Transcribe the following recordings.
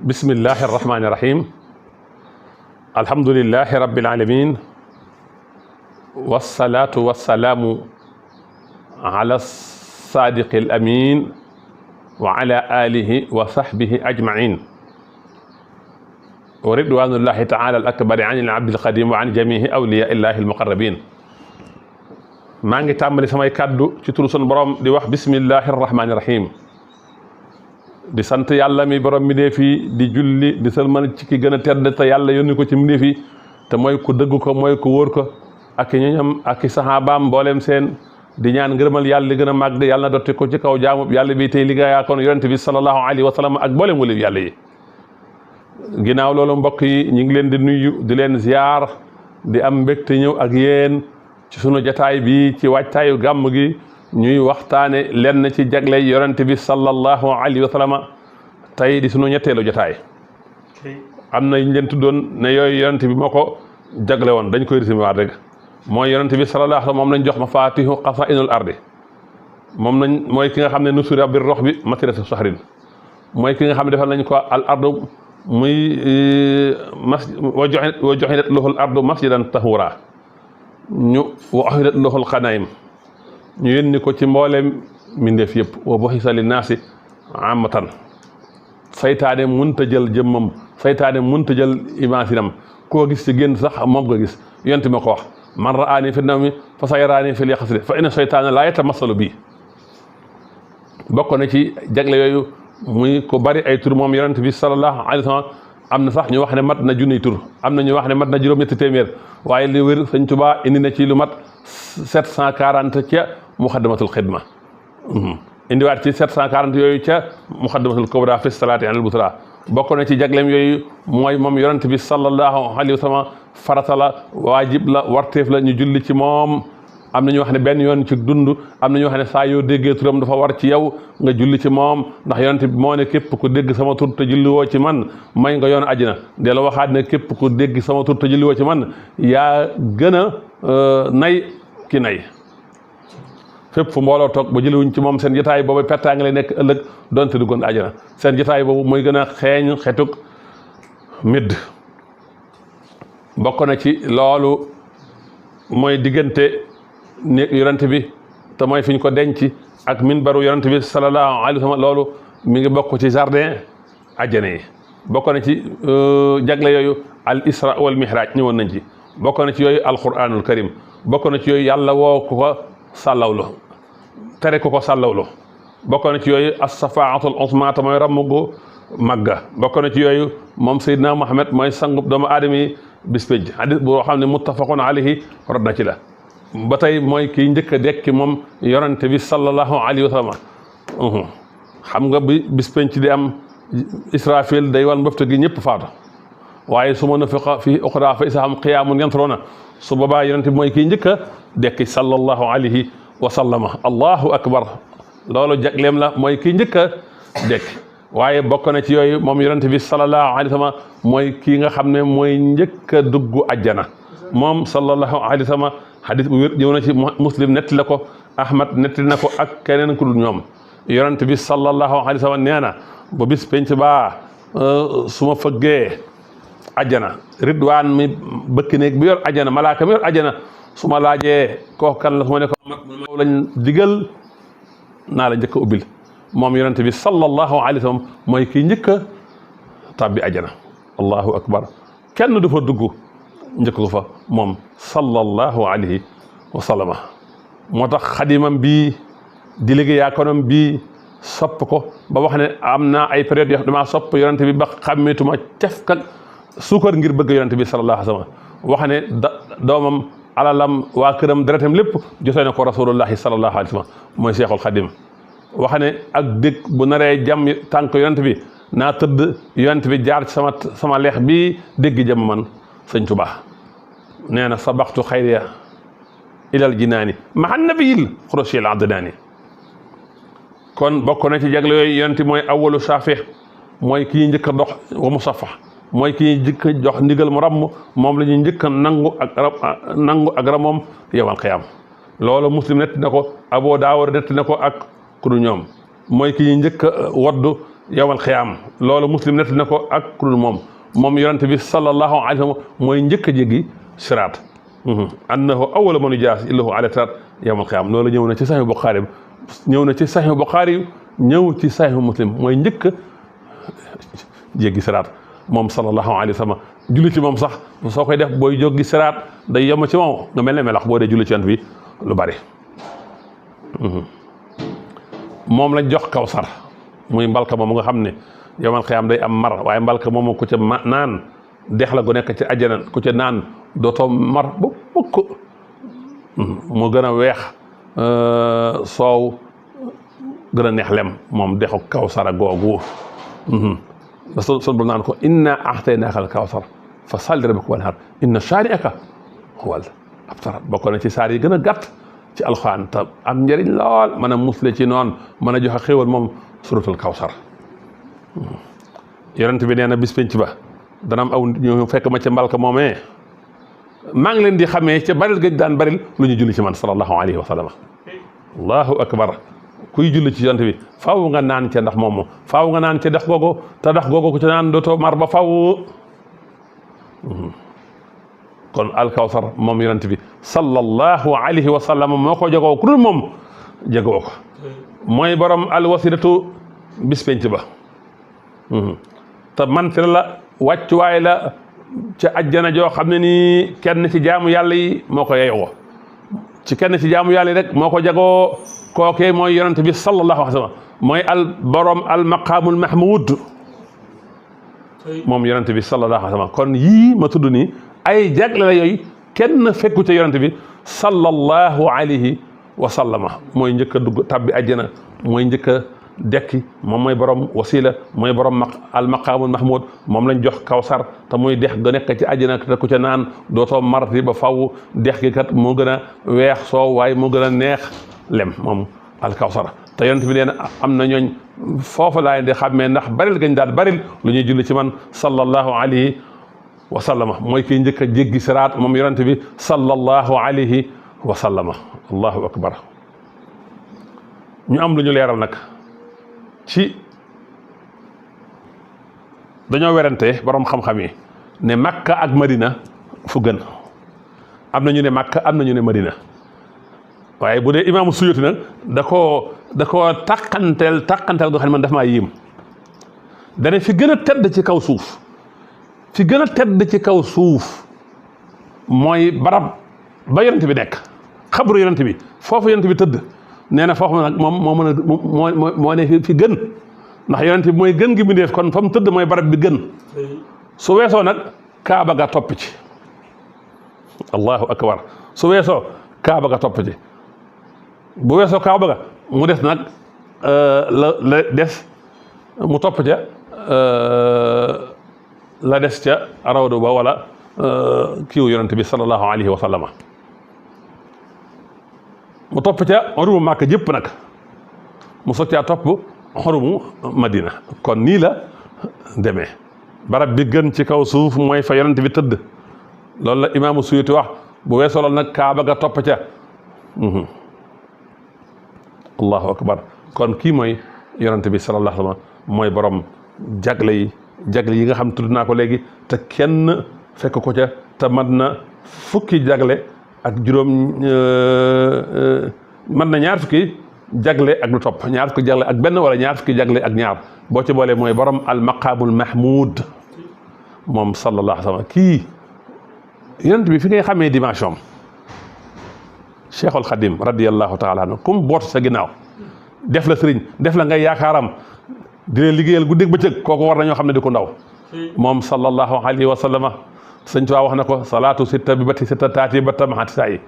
bismillahi irrahmani irrahim alhamdulilahi rabbil alamin wasalaatu wasalaamu ala sadiqi al amin wa ala alihi wa sahbihi ajmain wa ridwanullahi taala al akbari an al abdil qadim wa an jamihi awliya illahi al muqarrabin. maa ngi tàmbali samay kàddu ci turu sunu borom di wax bismillahi irrahmani irrahim di sant yàlla mi borom mbindéef yi di julli di sëlmal ci ki gën a tedd te yàlla yónni ko ci mbindéef yi te mooy ku dëgg ko mooy ku wóor ko ak i ñoñam ak i saxaabaam mbooleem seen di ñaan ngërëmal yàlla li gën a màgg yàlla na dotti ko ci kaw jaamub yàlla bi tey liggéeyaa kon yonent bi sallallahu alayhi wa sallam ak mbooleem waliyu yàlla yi. ginnaaw loolu mbokk yi ñu ngi leen di nuyu di leen ziar di am mbégte ñëw ak yéen ci sunu jataay bi ci waajtaayu gàmm gi ñuy waxtaane lenn ci jagley yonent bi sallallahu alayhi wa sallam tey di sunu ñetteelu jotaay. am na ñu leen tuddoon ne yooyu yonent bi moo ko jagle woon dañ koy résumé waat rek mooy yonent bi sallallahu alayhi wa sallam moom lañ jox mafaatihu xasaa'inul ardi moom lañ mooy ki nga xam ne nusura bir rox bi masirata sahrin mooy ki nga xam ne defal nañ ko al ardu muy wa joxinat lahu al ardu masjidan tahura wa uhidat lahu al xanaim ñu yónni ko ci mbooleem mbindeef yëpp wa bu'isa linnaasi aamatan. saytaane mënta jël jëmmam saytaane mënta jël imaasinam koo gis ci génn sax moom nga gis yonent ma ko wax man ra'aani fi nawmi fa sayaraani fil yaqظati fa inna saytaana laa yatamassalu bi. bokk na ci jagle yooyu muy ko bari ay tur moom yonent bi sallallahu alayhi wa sallam am na sax ñu wax ne mat na junniy tur am na ñu wax ne mat na juróom-ñetti téeméer waaye li wér Sëñ Tuubaa indi na ci lu mat 740 ca muxaddamatul xidma indiwaat ci 740 yooyu ca muxaddamatul kubra fi salaati alal busra. bokk na ci jaglem yooyu mooy moom yonent bi sallallahu alayhi wa sallam farata la waajib la warteef la ñu julli ci moom. am na ñu wax ne benn yoon ci dund am na ñu wax ne saa yoo déggee turam dafa war ci yow nga julli ci moom ndax yonent bi moo ne képp ku dégg sama tur te julli woo ci man may nga yoon àjjana delloo waxaat ne képp ku dégg sama tur te julli woo ci man yaa gën a nay ki nay. fépp fu mbooloo toog ba jëliwuñ ci moom seen jotaay boobu pertaa nga lay nekk ëllëg doonte duggoon àjjana seen jotaay boobu mooy gën a xeeñ xetuk midd. bokk na ci loolu mooy diggante néeg yonent bi te mooy fi ñu ko denc ak minbaru yonent bi sallallahu alayhi wa sallam loolu mi ngi bokk ci jardin àjjana yi. bokk na ci jagle yooyu al isra wal mihraj ñëwoon nañ ci. bokk na ci yooyu alquranul karim bokk na ci yooyu yàlla woo ko ko sàllawlu tere ko ko sàllawlu. bokk na ci yooyu as-safaatul uzma te mooy ramm gu màgga. bokk na ci yooyu moom Seydina Muhammad mooy sangub doomu aadama yi bis pénc hadis boo xam ne muttafaqun alayhi rod na ci la. ba tey mooy kii njëkk a dekki moom yonent bi sallallahu alayhi wa sallam. xam nga bi bis pénc di am Israfil day wan mbëfte gi ñëpp faatu waaye su ma nafiqa fi uxraa fa izaa hum qiyaamun yanzuruuna su boobaa yonent bi mooy kii njëkk a dekki sallallahu alayhi wa sallama. allahu akbar loolu jagleem la mooy kii njëkk a dekki. waaye bokk na ci yooyu moom yonent bi sallallahu alayhi wa sallam mooy kii nga xam ne mooy njëkk a dugg àjjana moom sallallahu alayhi wa sallam. xadis bu wér ñëw na ci muslim netti la ko ahmad netti na ko ak keneen ku dul ñoom. yonent bi sallallahu alayhi wa sallam nee na ba bis penc baa su ma fëggee ajjana ridwaan mi bëkk néeg bi yor ajjana malaaka mi yor ajjana su ma laajee kooku kan la su ma ne ko mag lañ digal naa la njëkk a ubbil moom yonent bi sallallahu alayhi wa sallam mooy kii njëkk a tàbbi ajjana. allahu akbar kenn du fa dugg njëkk ko fa moom sallallahu alayhi wa sallama. moo tax xadimam bii di liggéeyaa konam bii sopp ko ba wax ne am naa ay période yoo damaa sopp yonent bi ba xàmmeetuma cef kak suukar ngir bëgg yonent bi sallallahu alayhi wa sallam. wax ne doomam alalam waa këram deretam lépp jotee na ko rasulullahi sallallahu alayhi wa sallam mooy Seexul Xadim. wax ne ak dëkk bu naree jàmm tànk yonent bi naa tëdd yonent bi jaar ci sama leex bii dégg jàmm man Sëñ Tuubaa nee na sabaxtu xayriya ilal jinaani maa nabiyil xurashil adnaani. kon bokk na ci jagle yooyu yonent mooy awalu saafi mooy ki ñuy njëkk a dox wa mu safa mooy ki ñuy njëkk a jox ndigal mu ramm moom la ñuy njëkk a nangu ak ramoom yawmal qiyaam. loolu muslim netti na ko Abu Daawud netti na ko ak ku du ñoom. mooy ki ñuy njëkk a waddu yowmal xiyaam loolu muslim nett na ko ak ku dul moom yonent bi sallallahu alayhi wa sallam mooy njëkk a jéggi siraat annahu awwalu man yujaasi illahu ala siraat yowmal xiyaam loolu ñëw na ci saxiix Buxaari ñëw na ci saxiix Buxaari ñëw ci saxiix muslim mooy njëkk a jéggi siraat moom sallallahu alayhi wa sallam julli ci moom sax soo koy def booy jóggi siraat day yem ci moom nga mel ne melax boo dee julli ci yonent bi lu bari moom lañ jox kawsar muy mbalka moom nga xam ne yowmal xiyaam day am mar waaye mbalka moom ku ca naan dex la gu nekk ci àjjana ku ca naan dootoo mar ba mukk mu gën a weex soow gën a neex lem moom dexu kawsara googu da sun bul naan ko inna a'taynaaka al-kawsar fa salli li rabbika wanhar inna shaani'aka huwal abtar bokk na ci saar yi gën a gàtt ci alxuraan te am njëriñ lool mën a musle ci noonu mën a joxe xéewal moom suratul kawsar yonent bi nee na bis penc ba dana am aw ñu fekk ma ca mbalka moomee maa ngi leen di xamee ca baril gëj daan baril lu ñu julli ci man sallallahu alayhi wa sallam allahu akbar kuy julli ci yonent bi faaw nga naan ca ndax moomu faaw nga naan ca dex googu te dex googu ku ca naan dootoo mar ba faaw kon alkawsar moom yonent bi sallallahu alayhi wa sallam moo ko jagoo ku dul moom jagoo ko mooy borom alwasilatu bis penc ba te man fi la wàccuwaay la ca ajjana joo xam ne nii kenn ci jaamu yàlla yi moo ko yeyoo ci kenn ci jaamu yàlla yi rek moo ko jagoo kookee mooy yonent bi sallallahu alayhi wa sallam mooy borom al maqaamul mahmud moom yonent bi sallallahu alayhi wa sallam kon yii ma tudd nii ay jagle la yooyu kenn fekku ca yonent bi sallallahu alayhi wa sallama mooy njëkk a dugg tabbi àjjana mooy njëkk a dekki moom mooy borom wasila mooy borom al maqaamul mahmud moom lañ jox kawsar te muy dex ga nekk ci àjjana te ku ca naan dootoo marti ba faw dex gi kat moo gën a weex soow waaye moo gën a neex lem moom al kawsar te yonent bi nee na am na ñooñ foofu laa di xàmmee ndax baril gañ daal baril lu ñuy julli ci man sallallahu alayhi wa sallama mooy kiy njëkk a jéggi siraat moom yonent bi sallallahu alayhi wa sallama allahu akbar ñu am lu ñu leeral nag ci dañoo werante borom xam-xam yi ne Makka ak Madina fu gën am na ñu ne Makka am na ñu ne Madina waaye bu dee imaamu Suyuti nag da koo taqanteel goo xam ne man daf maa yéem dane fi gën a tedd ci kaw suuf fi gën a tedd ci kaw suuf mooy barab ba yonent bi nekk xabru yonent bi foofu yonent bi tëdd nee na foofu nag moom moo mën a moo ne fi gën ndax yonent bi mooy gën gi mu def kon fa mu tëdd mooy barab bi gën su weesoo nag kaaba ga topp ci allahu akbar su weesoo kaaba ga topp ci bu weesoo kaaba ga mu des nag la des mu topp ca la des ca rawdu ba wala kiiwu yonent bi sallallahu alayhi wa sallama mu topp ca xorumu Màkka jëpp nag mu soog caa topp xorumu Madina kon nii la demee barab bi gën ci kaw suuf mooy fa yonent bi tëdd loolu la imaamu Suyuti wax bu weesoo loolu nag kaaba ga topp ca allahu akbar kon kii mooy yonent bi sallallahu alayhi wa sallam mooy borom jagle yi nga xam tudd naa ko léegi te kenn fekk ko ca te mat na fukki jagle ak juróom mën na ñaar fukki jagle ak lu topp ñaar fukki jagle ak benn wala ñaar fukki jagle ak ñaar boo ci boolee mooy borom al maqaamul mahmud moom sallallahu alayhi wa sallam kii yonent bi fi ngay xamee dimension Cheikhul Khadim radiyallahu taala anhu kum boot sa ginnaaw def la sëriñ def la ngay yaakaaram di leen liggéeyal guddeeg bëccëg kooku war nañoo xam ne di ko ndaw moom sallallahu alayhi wa sallama sëñ Tuubaa wax na ko salaatu sitta bi bati sitta taati ba tamaxati saa yi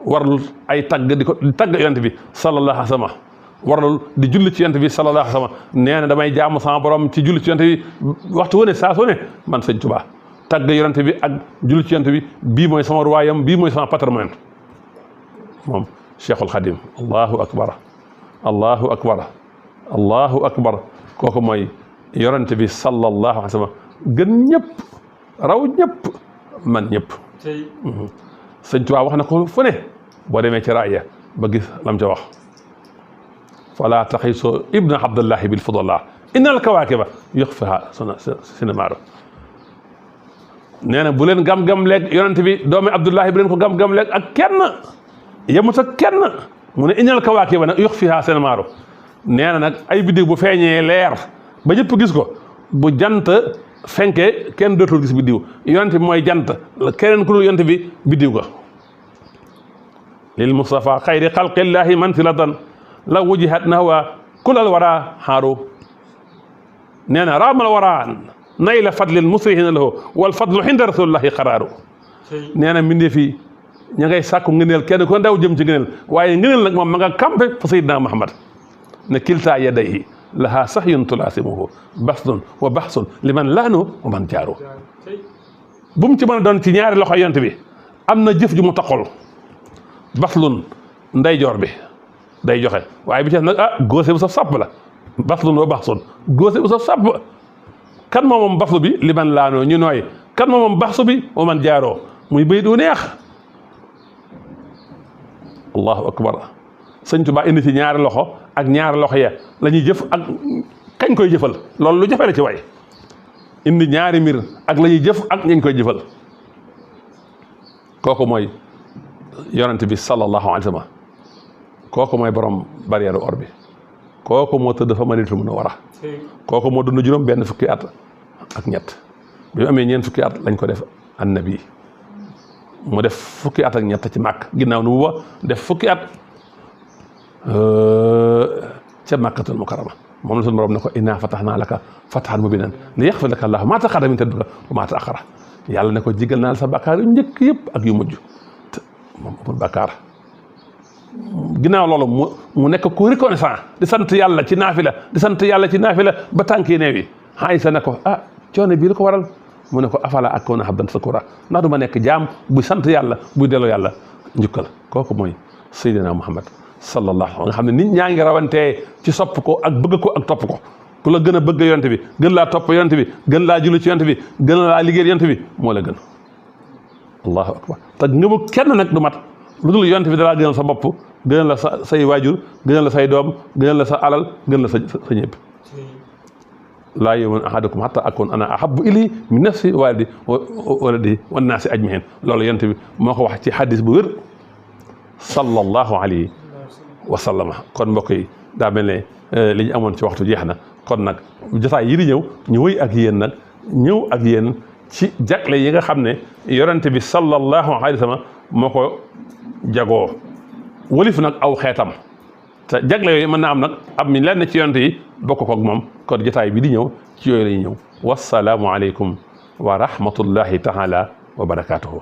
warul ay tagg di tagg yonent bi sallallahu alayhi wa sallam warul di julli ci yonent bi sallallahu alayhi wa sallam nee na damay jaamu sama borom ci julli ci yonent bi waxtu wu ne saa su ne man sëñ Tuubaa tagg yonent bi ak julli ci yonent bi bii mooy sama ruwaayam bii mooy sama patrimoine moom Cheikhul Khadim allahu akbar allahu akbar allahu akbar kooku mooy yonent bi sallallahu alayhi wa sallam gën ñëpp raw ñëpp man ñëpp sëñ Tuubaa wax na ko fu ne boo demee ci raaya ba gis lam ca wax fala taxiso ibna abdullahi bil fudala innal kawaakiba yuxfiha sinamaaru nee na bu leen gam-gam leeg yonent bi doomi Abdullahi bu leen ko gam-gam leeg ak kenn yemut ak kenn mu ne innal kawaakiba nag yuxfiha sinamaaru nee na nag ay biddiw bu feeñee leer ba ñëpp gis ko bu jant fenke kenn dootul gis biddiw yonent bi mooy jant keneen ku dul yonent bi biddiw ga lil Mustafa xayri xalqillahi mansilatan la wujihat nahwa kulal wara xaaru nee na raamal wara nayla fadlil musrihina lahu wal fadlu xinda rasulillahi xaraaru nee na mbindee fii ña ngay sàkku ngëneel kenn ko ndaw jëm ci ngëneel waaye ngëneel nag moom ma nga campé fa Seydina Muhammad ne kilta yadayhi laha sahyun tulaasimuhu basdun wa baxsun liman laanu wa man jaaru bu mu ci mën a doon ci ñaari loxo yonent bi am na jëf ju mu taxol baslun ndeyjoor bi day joxe waaye bi ci nag góose bu saf sàpp la baslun wa baxsun góose bu saf sàpp kan moom baslu bi liman laanoo ñu nooy kan moom baxsu bi wa man jaaroo muy bayit wu neex allahu akbar sëñ Tuubaa indi ci ñaari loxo ak ñaari loxo ya la ñuy jëf ak kañ koy jëfal loolu lu jafe la ci way indi ñaari mbir ak la ñuy jëf ak ñañ koy jëfal kooku mooy yonent bi sallallahu alayhi wa sallam kooku mooy borom barrière or bi kooku moo tëdd fa Madinatul Munawwara kooku moo dund juróom benn fukki at ak ñett bi mu amee ñeent fukki at lañ ko def annabi mu def fukki at ak ñett ci màkk ginnaaw nu mu def fukki at ca Makkatul Mukarrama moom la suñu borom ne ko innaa fatahnaa laka fathan mubiinan li yaxfira laka llaahu maa taqaddama min dambika wa maa ta'akhkhara yàlla ne ko jigal naa la sa bàkkaar yu njëkk yëpp ak yu mujj moom amul bàkkaar ginnaaw loolu mu nekk ku reconnaissant di sant yàlla ci naafila di sant yàlla ci naafila ba tànki neew yi Aysa ne ko coono bii la ko waral mu ne ko afala akuuna abdan shakuura ndax du ma nekk jaam buy sant yàlla buy delloo yàlla njukkal kooku mooy Seydina Muhammad sallallahu nga xam ne nit ñaa ngi rawantee ci sopp ko ak bëgg ko ak topp ko ku la gën a bëgg yonent bi gën laa topp yonent bi gën laa julli ci yonent bi gën laa liggéey yonent bi moo la gën allahu akbar te ngëmu kenn nag du mat lu dul yonent bi dalaa gënal sa bopp gënal la say waajur gënal la say doom gënal la sa alal gënal la sa ñëpp laa yu'minu ahadukum hatta akuna ana ahabbu ilayhi min nafsi waladi wan naasi ajmain loolu yonent bi moo ko wax ci hadis bu wér sallallahu alayhi wa sallama kon mbokk yi daa mel ne li ñu amoon ci waxtu jeex na kon nag jotaay yi di ñëw ñu wëy ak yéen nag ñëw ak yéen ci jagle yi nga xam ne yonent bi sallallahu alayhi wa sallam moo ko jagoo walif nag aw xeetam te jagle yooyu mën naa am nag am mi lenn ci yonent yi bokk ko ak moom kon jotaay bi di ñëw ci yooyu la ñuy ñëw wasalaamu aleykum wa rahmatullahi taala wa barakaatuhu